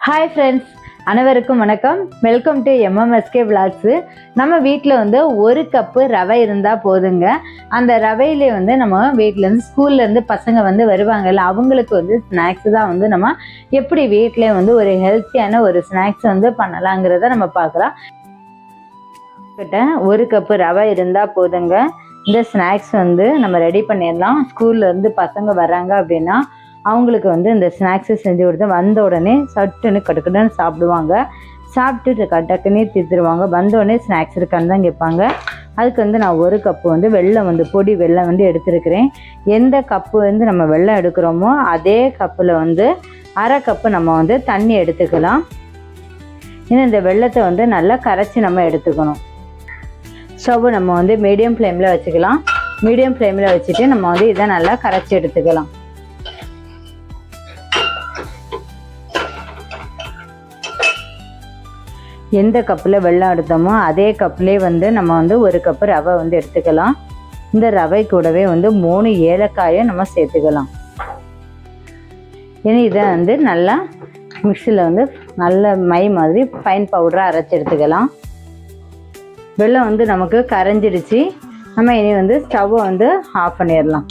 Hi friends, அனைவருக்கும் வணக்கம். Welcome to MMSK vlogs. நம்ம வீட்டில் வந்து ஒரு கப்பு ரவை இருந்தால் போதுங்க. அந்த ரவையிலே வந்து நம்ம வீட்டிலேருந்து ஸ்கூல்லேருந்து பசங்க வந்து வருவாங்கல்ல, அவங்களுக்கு வந்து ஸ்நாக்ஸு தான் வந்து நம்ம எப்படி வீட்டிலே வந்து ஒரு ஹெல்த்தியான ஒரு ஸ்நாக்ஸ் வந்து பண்ணலாங்கிறத நம்ம பார்க்கலாம். கிட்ட ஒரு கப்பு ரவை இருந்தால் போதுங்க. இந்த ஸ்நாக்ஸ் வந்து நம்ம ரெடி பண்ணிடலாம். ஸ்கூல்லேருந்து பசங்க வர்றாங்க அப்படின்னா அவங்களுக்கு வந்து இந்த ஸ்நாக்ஸை செஞ்சு கொடுத்து வந்த உடனே சட்டுன்னு கட்டுக்கட்டுன்னு சாப்பிடுவாங்க. சாப்பிட்டுட்டு டக்குன்னே தீர்த்துருவாங்க. வந்தோடனே ஸ்நாக்ஸ் இருக்கான்னு தான் கேட்பாங்க. அதுக்கு வந்து நான் ஒரு கப்பு வந்து வெல்லம் வந்து பொடி வெல்லம் வந்து எடுத்துருக்கிறேன். எந்த கப்பு வந்து நம்ம வெல்லம் எடுக்கிறோமோ அதே கப்பில் வந்து அரை கப்பு நம்ம வந்து தண்ணி எடுத்துக்கலாம். இன்னும் இந்த வெல்லத்தை வந்து நல்லா கரைச்சி நம்ம எடுத்துக்கணும். ஸ்டவ் நம்ம வந்து மீடியம் ஃப்ளேமில் வச்சுக்கலாம். மீடியம் ஃப்ளேமில் வச்சுட்டு நம்ம வந்து இதை நல்லா கரைச்சி எடுத்துக்கலாம். எந்த கப்பில் வெல்லம் எடுத்தோமோ அதே கப்லேயே வந்து நம்ம வந்து ஒரு கப்பு ரவை வந்து எடுத்துக்கலாம். இந்த ரவை கூடவே வந்து 3 ஏலக்காயை நம்ம சேர்த்துக்கலாம். இனி இதை வந்து நல்லா மிக்சியில் வந்து நல்ல மை மாதிரி ஃபைன் பவுடராக அரைச்சி எடுத்துக்கலாம். வெல்லம் வந்து நமக்கு கரைஞ்சிடுச்சு. நம்ம இனி வந்து ஸ்டவ்வை வந்து ஆஃப் பண்ணிடலாம்.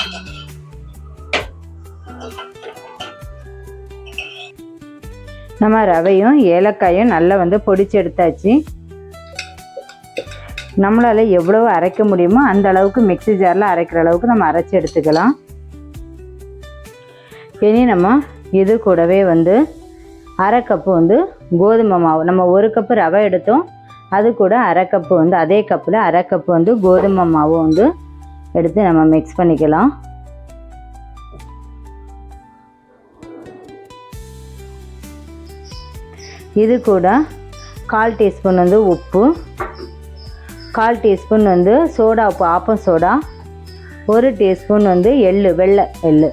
நம்ம ரவையும் ஏலக்காயும் நல்லா வந்து பொடிச்சு எடுத்தாச்சு. நம்மளால் எவ்வளவு அரைக்க முடியுமோ அந்த அளவுக்கு மிக்ஸி ஜாரில் அரைக்கிற அளவுக்கு நம்ம அரைச்சி எடுத்துக்கலாம். இனி நம்ம இது கூடவே வந்து அரை கப்பு வந்து கோதுமை மாவு, நம்ம ஒரு கப்பு ரவை எடுத்தோம், அது கூட அரை கப்பு வந்து அதே கப்பில் அரை கப்பு வந்து கோதுமை மாவு வந்து எடுத்து நம்ம மிக்ஸ் பண்ணிக்கலாம். இது கூட 1/4 டீஸ்பூன் வந்து உப்பு, 1/4 டீஸ்பூன் வந்து சோடா உப்பு ஆப்பம் சோடா, 1 டீஸ்பூன் வந்து வெள்ளை எள்ளு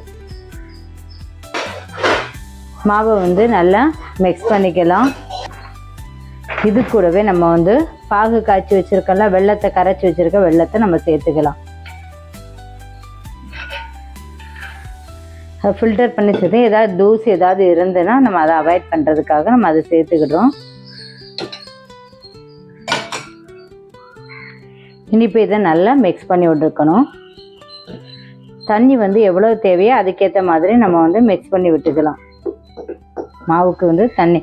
மாவை வந்து நல்லா மிக்ஸ் பண்ணிக்கலாம். இது கூடவே நம்ம வந்து பாகு காய்ச்சி வச்சுருக்கோம்ல, வெள்ளத்தை கரைச்சி வச்சுருக்க வெள்ளத்தை நம்ம சேர்த்துக்கலாம். அதை ஃபில்டர் பண்ணி சேர்த்து ஏதாவது தூசி ஏதாவது இருந்ததுன்னா நம்ம அதை அவாய்ட் பண்ணுறதுக்காக நம்ம அதை சேர்த்துக்கிடுறோம். இனிப்பு இதை நல்லா மிக்ஸ் பண்ணி விட்டுருக்கணும். தண்ணி வந்து எவ்வளோ தேவையோ அதுக்கேற்ற மாதிரி நம்ம வந்து மிக்ஸ் பண்ணி விட்டுக்கலாம். மாவுக்கு வந்து தண்ணி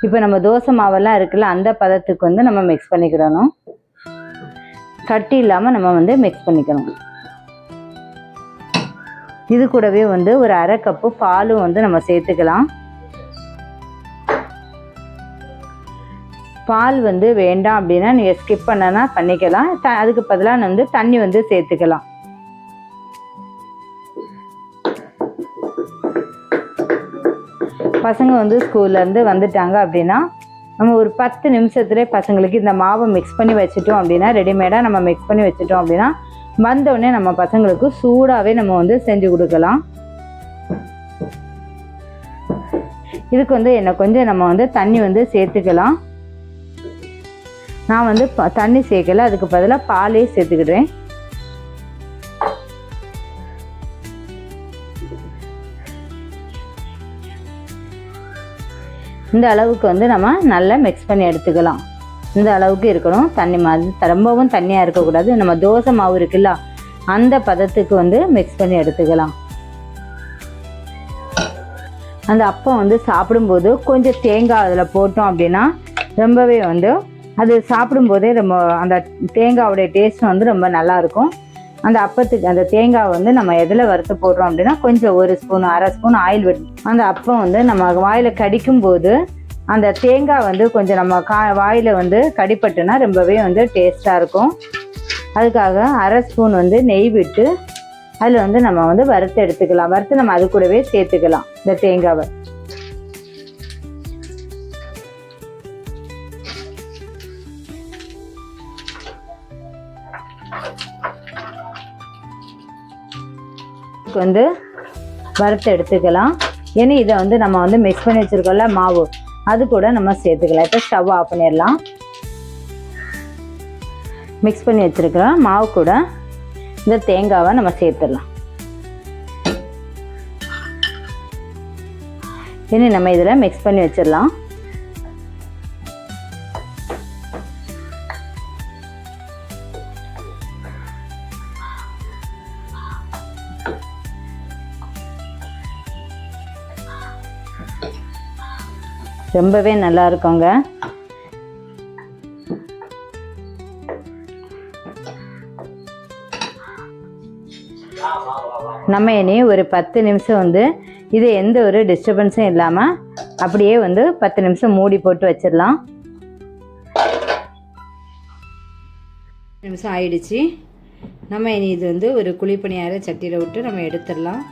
இப்போ நம்ம தோசை மாவெல்லாம் இருக்குல்ல, அந்த பதத்துக்கு வந்து நம்ம மிக்ஸ் பண்ணிக்கிடணும். கட்டி இல்லாமல் நம்ம வந்து மிக்ஸ் பண்ணிக்கணும். இது கூடவே வந்து ஒரு அரை கப்பு பாலும் வந்து நம்ம சேர்த்துக்கலாம். பால் வந்து வேண்டாம் அப்படின்னா நீங்கள் ஸ்கிப் பண்ணனா பண்ணிக்கலாம். அதுக்கு பதிலாக வந்து தண்ணி வந்து சேர்த்துக்கலாம். பசங்க வந்து ஸ்கூல்லேருந்து வந்துட்டாங்க அப்படின்னா நம்ம ஒரு 10 நிமிஷத்துலேயே பசங்களுக்கு இந்த மாவை மிக்ஸ் பண்ணி வச்சுட்டோம் அப்படின்னா, ரெடிமேடாக நம்ம மிக்ஸ் பண்ணி வச்சுட்டோம் அப்படின்னா வந்தோடனே நம்ம பசங்களுக்கு சூடாகவே நம்ம வந்து செஞ்சு கொடுக்கலாம். இதுக்கு வந்து கொஞ்சம் நம்ம வந்து தண்ணி வந்து சேர்த்துக்கலாம். நான் வந்து தண்ணி சேர்க்கல, அதுக்கு பதிலாக பாலே சேர்த்துக்கிடுறேன். இந்த அளவுக்கு வந்து நம்ம நல்லா மிக்ஸ் பண்ணி எடுத்துக்கலாம். இந்த அளவுக்கு இருக்கணும் தண்ணி மாதிரி, ரொம்பவும் தண்ணியாக இருக்கக்கூடாது. நம்ம தோசை மாவு இருக்குல்ல, அந்த பதத்துக்கு வந்து மிக்ஸ் பண்ணி எடுத்துக்கலாம். அந்த அப்பம் வந்து சாப்பிடும்போது கொஞ்சம் தேங்காய் அதில் போட்டோம் அப்படின்னா ரொம்பவே வந்து அது சாப்பிடும்போதே ரொம்ப அந்த தேங்காயோடைய டேஸ்ட் வந்து ரொம்ப நல்லாயிருக்கும். அந்த அப்பத்துக்கு அந்த தேங்காய் வந்து நம்ம எதில் வறுத்து போடுறோம் அப்படின்னா கொஞ்சம் 1 ஸ்பூன் 1/2 ஸ்பூன் ஆயில் விடும். அந்த அப்பம் வந்து நம்ம வாயில் கடிக்கும்போது அந்த தேங்காய் வந்து கொஞ்சம் நம்ம வாயில் வந்து கடிப்பட்டுனா ரொம்பவே வந்து டேஸ்ட்டாக இருக்கும். அதுக்காக 1/2 ஸ்பூன் வந்து நெய் விட்டு அதில் வந்து நம்ம வந்து வறுத்து எடுத்துக்கலாம். வறுத்து நம்ம அது கூடவே சேர்த்துக்கலாம் இந்த தேங்காவை. வந்து வறுத்து எடுத்துக்கலாம். ஏன்னா இதை வந்து நம்ம வந்து மிக்ஸ் பண்ணி வச்சுருக்கோம்ல மாவு, அது கூட நம்ம சேர்த்துக்கலாம். இப்போ ஸ்டவ் ஆஃப் பண்ணிடலாம். மிக்ஸ் பண்ணி வச்சுருக்கிற மாவு கூட இந்த தேங்காவை நம்ம சேர்த்துடலாம். இனி நம்ம இதில் மிக்ஸ் பண்ணி வச்சிடலாம். ரொம்பவே நல்லா இருக்குங்க. நம்ம இனி ஒரு 10 நிமிஷம் வந்து இது எந்த ஒரு டிஸ்டர்பன்ஸும் இல்லாமல் அப்படியே வந்து 10 நிமிஷம் மூடி போட்டு வச்சிடலாம். நிமிஷம் ஆயிடுச்சு. நம்ம இனி இது வந்து ஒரு குழிப்பணியார சட்டியில் விட்டு நம்ம எடுத்துடலாம்.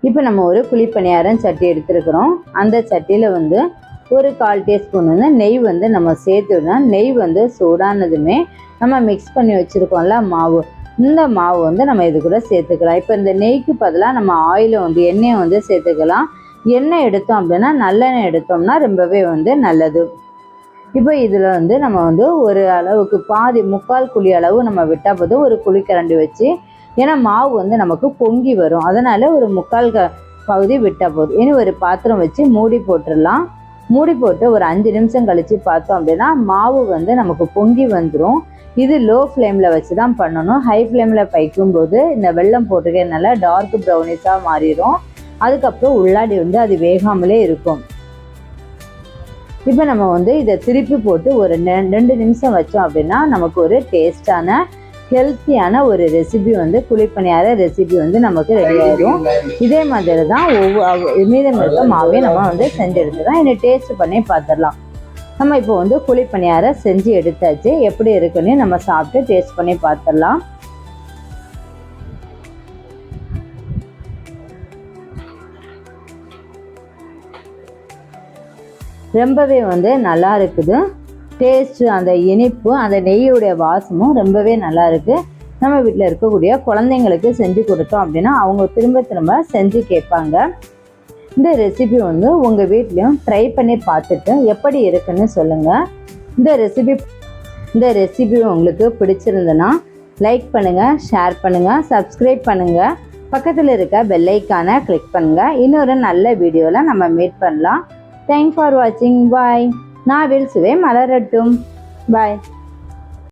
இப்போ நம்ம ஒரு குழிப்பணியாரம் சட்டி எடுத்துருக்குறோம். அந்த சட்டியில் வந்து ஒரு 1/4 டீஸ்பூன் வந்து நெய் வந்து நம்ம சேர்த்துடணும். நெய் வந்து சூடானதுமே நம்ம மிக்ஸ் பண்ணி வச்சுருக்கோம்ல மாவு, இந்த மாவு வந்து நம்ம இது கூட சேர்த்துக்கலாம். இப்போ இந்த நெய்க்கு பதிலாக நம்ம ஆயிலை வந்து எண்ணெயை வந்து சேர்த்துக்கலாம். எண்ணெய் எடுத்தோம் அப்படின்னா நல்லெண்ணெய் எடுத்தோம்னா ரொம்பவே வந்து நல்லது. இப்போ இதில் வந்து நம்ம வந்து ஒரு அளவுக்கு பாதி 3/4 குழி அளவு நம்ம விட்டால் போது ஒரு குழிக்கரண்டி வச்சு, ஏன்னா மாவு வந்து நமக்கு பொங்கி வரும், அதனால் ஒரு 3/4 பகுதி விட்டால் போதும். இனி ஒரு பாத்திரம் வச்சு மூடி போட்டுடலாம். மூடி போட்டு ஒரு 5 நிமிஷம் கழித்து பார்த்தோம் அப்படின்னா மாவு வந்து நமக்கு பொங்கி வந்துடும். இது லோ ஃப்ளேமில் வச்சு தான் பண்ணணும். ஹை ஃப்ளேமில் வைக்கும்போது இந்த வெல்லம் போட்டுக்கிறதுனால டார்க் ப்ரௌனிஸாக மாறிடும். அதுக்கப்புறம் உள்ளாடி வந்து அது வேகாமலே இருக்கும். இப்போ நம்ம வந்து இதை திருப்பி போட்டு ஒரு 2 நிமிஷம் வச்சோம் அப்படின்னா நமக்கு ஒரு டேஸ்டான ஹெல்த்தியான ஒரு ரெசிபி வந்து குழிப்பணியார ரெசிபி வந்து நமக்கு ரெடி ஆயிடும். இதே மாதிரி தான் மீதம் இருக்க மாவே நம்ம வந்து செஞ்சு எடுத்துக்கலாம். இனி டேஸ்ட் பண்ணி பார்த்துடலாம். நம்ம இப்போ வந்து குழிப்பணியார செஞ்சு எடுத்தாச்சு. எப்படி இருக்குன்னு நம்ம சாப்பிட்டு டேஸ்ட் பண்ணி பார்த்துடலாம். ரொம்பவே வந்து நல்லா இருக்குது. டேஸ்ட்டு, அந்த இனிப்பு, அந்த நெய்யுடைய வாசமும் ரொம்பவே நல்லா இருக்குது. நம்ம வீட்டில் இருக்கக்கூடிய குழந்தைங்களுக்கு செஞ்சு கொடுத்தோம் அப்படின்னா அவங்க திரும்ப திரும்ப செஞ்சு கேட்பாங்க. இந்த ரெசிபி வந்து உங்கள் வீட்லேயும் ட்ரை பண்ணி பார்த்துட்டு எப்படி இருக்குன்னு சொல்லுங்கள். இந்த ரெசிபி உங்களுக்கு பிடிச்சிருந்ததுன்னா லைக் பண்ணுங்கள், ஷேர் பண்ணுங்கள், சப்ஸ்கிரைப் பண்ணுங்கள், பக்கத்தில் இருக்க பெல் ஐக்கானை கிளிக் பண்ணுங்கள். இன்னொரு நல்ல வீடியோவில் நம்ம மீட் பண்ணலாம். தேங்க்ஸ் ஃபார் வாட்சிங். பாய். நாவில் சுவை மலரட்டும். பாய்.